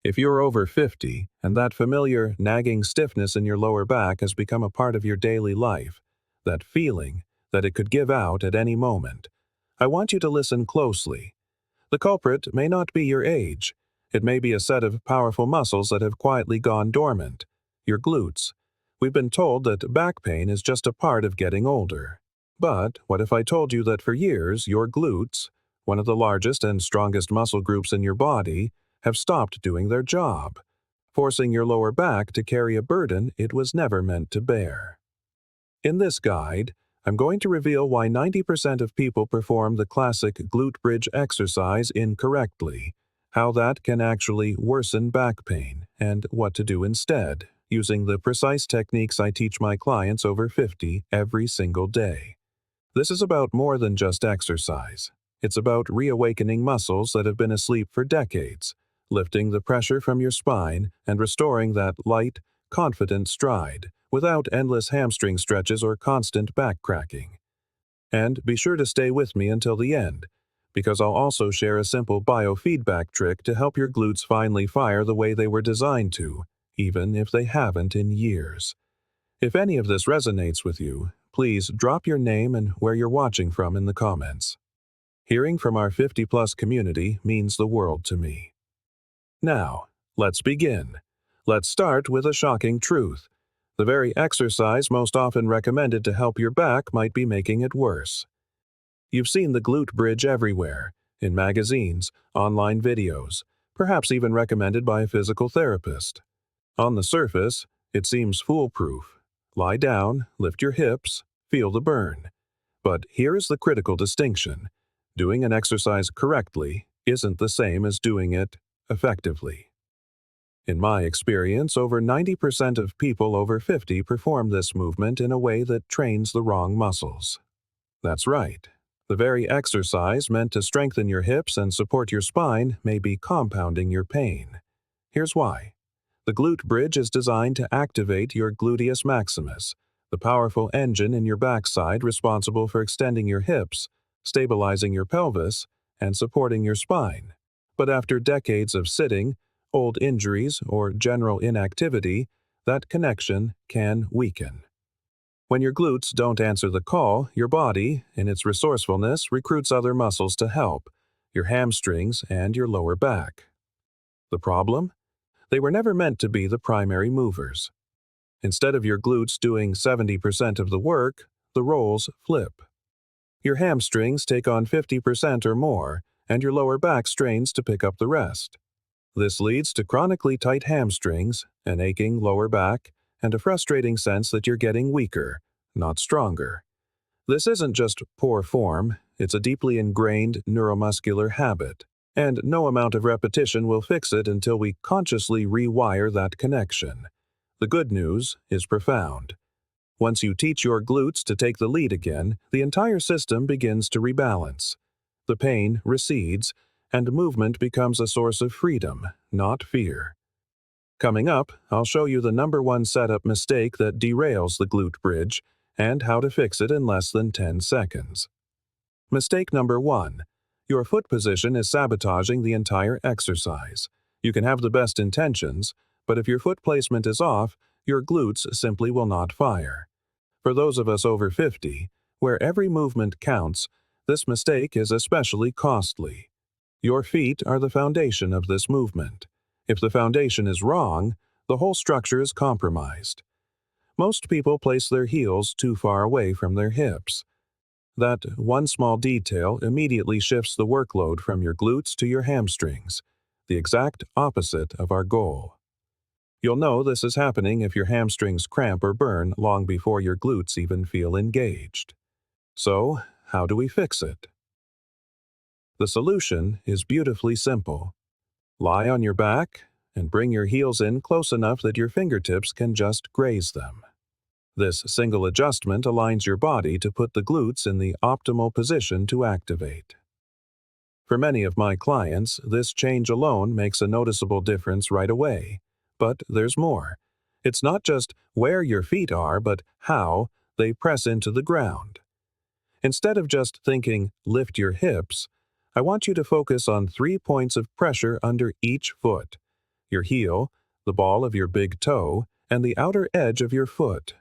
If you're over 50 and that familiar nagging stiffness in your lower back has become a part of your daily life, that feeling that it could give out at any moment, I want you to listen closely. The culprit may not be your age. It may be a set of powerful muscles that have quietly gone dormant, your glutes. We've been told that back pain is just a part of getting older. But what if I told you that for years your glutes, one of the largest and strongest muscle groups in your body, have stopped doing their job, forcing your lower back to carry a burden it was never meant to bear? In this guide, I'm going to reveal why 90% of people perform the classic glute bridge exercise incorrectly, how that can actually worsen back pain, and what to do instead, using the precise techniques I teach my clients over 50 every single day. This is about more than just exercise. It's about reawakening muscles that have been asleep for decades, lifting the pressure from your spine and restoring that light, confident stride without endless hamstring stretches or constant back cracking. And be sure to stay with me until the end, because I'll also share a simple biofeedback trick to help your glutes finally fire the way they were designed to, even if they haven't in years. If any of this resonates with you, please drop your name and where you're watching from in the comments. Hearing from our 50-plus community means the world to me. Now, let's begin. Let's start with a shocking truth. The very exercise most often recommended to help your back might be making it worse. You've seen the glute bridge everywhere, in magazines, online videos, perhaps even recommended by a physical therapist. On the surface, it seems foolproof. Lie down, lift your hips, feel the burn. But here is the critical distinction. Doing an exercise correctly isn't the same as doing it effectively. In my experience, over 90% of people over 50 perform this movement in a way that trains the wrong muscles. That's right. The very exercise meant to strengthen your hips and support your spine may be compounding your pain. Here's why. The glute bridge is designed to activate your gluteus maximus, the powerful engine in your backside responsible for extending your hips, stabilizing your pelvis, and supporting your spine. But after decades of sitting, old injuries, or general inactivity, that connection can weaken. When your glutes don't answer the call, your body, in its resourcefulness, recruits other muscles to help, your hamstrings and your lower back. The problem? They were never meant to be the primary movers. Instead of your glutes doing 70% of the work, the roles flip. Your hamstrings take on 50% or more, and your lower back strains to pick up the rest. This leads to chronically tight hamstrings, an aching lower back, and a frustrating sense that you're getting weaker, not stronger. This isn't just poor form, it's a deeply ingrained neuromuscular habit, and no amount of repetition will fix it until we consciously rewire that connection. The good news is profound. Once you teach your glutes to take the lead again, the entire system begins to rebalance. The pain recedes, and movement becomes a source of freedom, not fear. Coming up, I'll show you the #1 setup mistake that derails the glute bridge and how to fix it in less than 10 seconds. Mistake number 1. Your foot position is sabotaging the entire exercise. You can have the best intentions, but if your foot placement is off, your glutes simply will not fire. For those of us over 50, where every movement counts, this mistake is especially costly. Your feet are the foundation of this movement. If the foundation is wrong, the whole structure is compromised. Most people place their heels too far away from their hips. That one small detail immediately shifts the workload from your glutes to your hamstrings, the exact opposite of our goal. You'll know this is happening if your hamstrings cramp or burn long before your glutes even feel engaged. So, how do we fix it? The solution is beautifully simple. Lie on your back and bring your heels in close enough that your fingertips can just graze them. This single adjustment aligns your body to put the glutes in the optimal position to activate. For many of my clients, this change alone makes a noticeable difference right away. But there's more. It's not just where your feet are, but how they press into the ground. Instead of just thinking, lift your hips, I want you to focus on 3 points of pressure under each foot. your heel, the ball of your big toe, and the outer edge of your foot.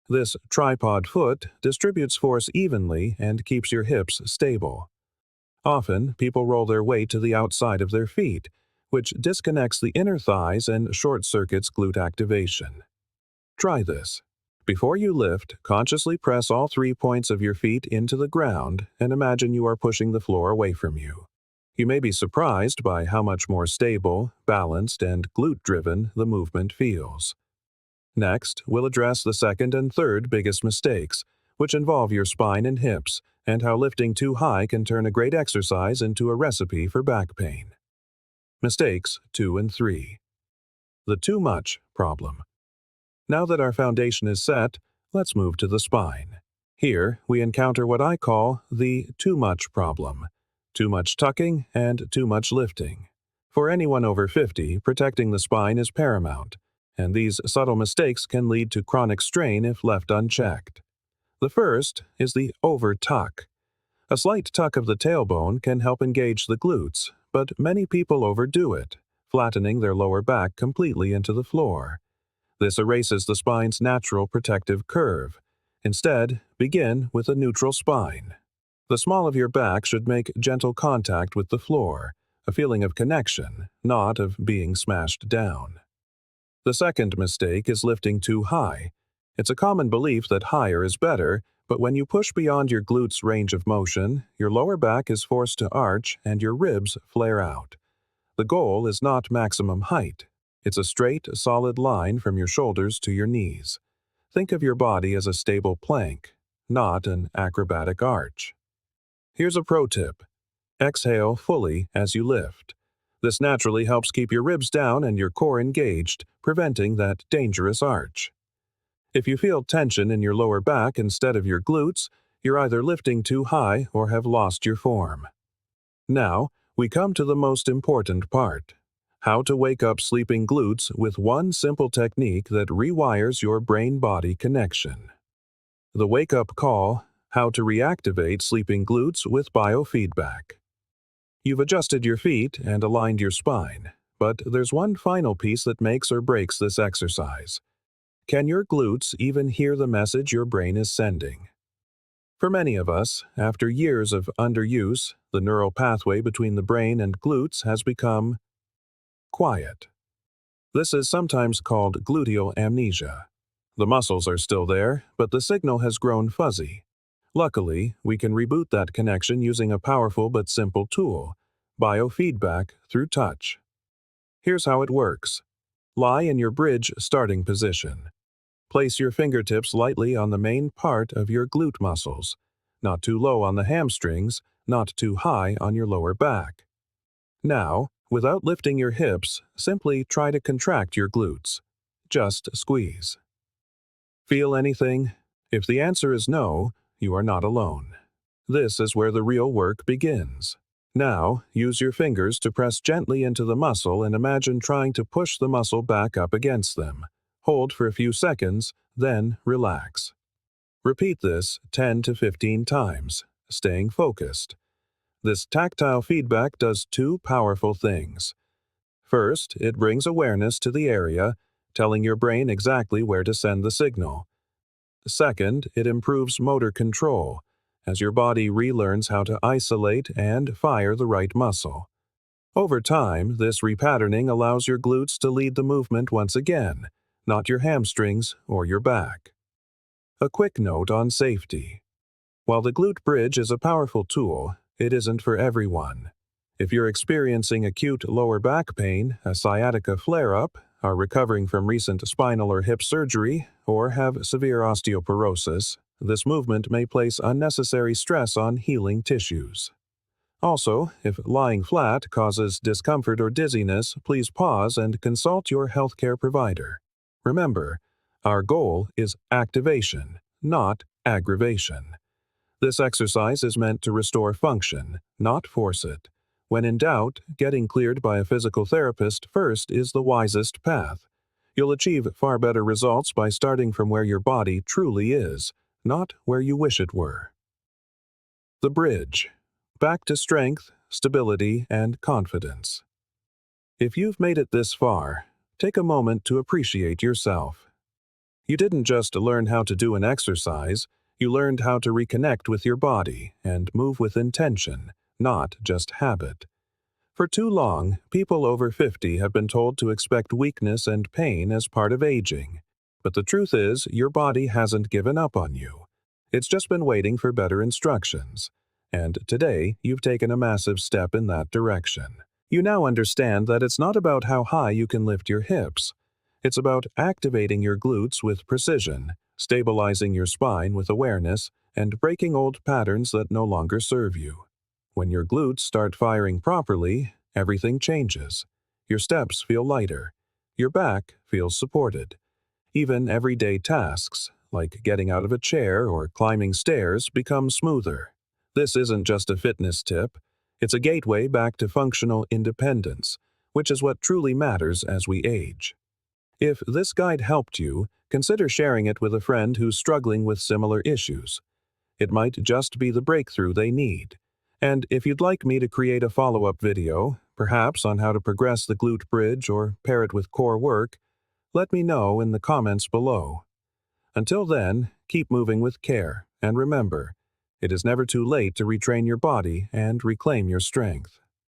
This tripod foot distributes force evenly and keeps your hips stable. Often, people roll their weight to the outside of their feet, which disconnects the inner thighs and short-circuits glute activation. Try this. Before you lift, consciously press all 3 points of your feet into the ground and imagine you are pushing the floor away from you. You may be surprised by how much more stable, balanced, and glute-driven the movement feels. Next, we'll address the second and third biggest mistakes, which involve your spine and hips, and how lifting too high can turn a great exercise into a recipe for back pain. Mistakes 2 and 3. The too much problem. Now that our foundation is set, let's move to the spine. Here, we encounter what I call the too much problem. Too much tucking and too much lifting. For anyone over 50, protecting the spine is paramount, and these subtle mistakes can lead to chronic strain if left unchecked. The first is the over-tuck. A slight tuck of the tailbone can help engage the glutes, but many people overdo it, flattening their lower back completely into the floor. This erases the spine's natural protective curve. Instead, begin with a neutral spine. The small of your back should make gentle contact with the floor, a feeling of connection, not of being smashed down. The second mistake is lifting too high. It's a common belief that higher is better, but when you push beyond your glutes' range of motion, your lower back is forced to arch and your ribs flare out. The goal is not maximum height. It's a straight, solid line from your shoulders to your knees. Think of your body as a stable plank, not an acrobatic arch. Here's a pro tip. Exhale fully as you lift. This naturally helps keep your ribs down and your core engaged, preventing that dangerous arch. If you feel tension in your lower back instead of your glutes, you're either lifting too high or have lost your form. Now, we come to the most important part. How to wake up sleeping glutes with one simple technique that rewires your brain-body connection. The wake-up call, how to reactivate sleeping glutes with biofeedback. You've adjusted your feet and aligned your spine, but there's one final piece that makes or breaks this exercise. Can your glutes even hear the message your brain is sending? For many of us, after years of underuse, the neural pathway between the brain and glutes has become quiet. This is sometimes called gluteal amnesia. The muscles are still there, but the signal has grown fuzzy. Luckily, we can reboot that connection using a powerful but simple tool, biofeedback through touch. Here's how it works. Lie in your bridge starting position. Place your fingertips lightly on the main part of your glute muscles, not too low on the hamstrings, not too high on your lower back. Now, without lifting your hips, simply try to contract your glutes. Just squeeze. Feel anything? If the answer is no, you are not alone. This is where the real work begins. Now, use your fingers to press gently into the muscle and imagine trying to push the muscle back up against them. Hold for a few seconds, then relax. Repeat this 10 to 15 times, staying focused. This tactile feedback does two powerful things. First, it brings awareness to the area, telling your brain exactly where to send the signal. Second, it improves motor control, as your body relearns how to isolate and fire the right muscle. Over time, this repatterning allows your glutes to lead the movement once again, not your hamstrings or your back. A quick note on safety. While the glute bridge is a powerful tool, it isn't for everyone. If you're experiencing acute lower back pain, a sciatica flare-up, are recovering from recent spinal or hip surgery, or have severe osteoporosis, this movement may place unnecessary stress on healing tissues. Also, if lying flat causes discomfort or dizziness, please pause and consult your healthcare provider. Remember, our goal is activation, not aggravation. This exercise is meant to restore function, not force it. When in doubt, getting cleared by a physical therapist first is the wisest path. You'll achieve far better results by starting from where your body truly is, not where you wish it were. The bridge. Back to strength, stability, and confidence. If you've made it this far, take a moment to appreciate yourself. You didn't just learn how to do an exercise, you learned how to reconnect with your body and move with intention, not just habit. For too long, people over 50 have been told to expect weakness and pain as part of aging. But the truth is, your body hasn't given up on you. It's just been waiting for better instructions. And today, you've taken a massive step in that direction. You now understand that it's not about how high you can lift your hips. It's about activating your glutes with precision, stabilizing your spine with awareness, and breaking old patterns that no longer serve you. When your glutes start firing properly, everything changes. Your steps feel lighter. Your back feels supported. Even everyday tasks, like getting out of a chair or climbing stairs, become smoother. This isn't just a fitness tip. It's a gateway back to functional independence, which is what truly matters as we age. If this guide helped you, consider sharing it with a friend who's struggling with similar issues. It might just be the breakthrough they need. And if you'd like me to create a follow-up video, perhaps on how to progress the glute bridge or pair it with core work, let me know in the comments below. Until then, keep moving with care, and remember, it is never too late to retrain your body and reclaim your strength.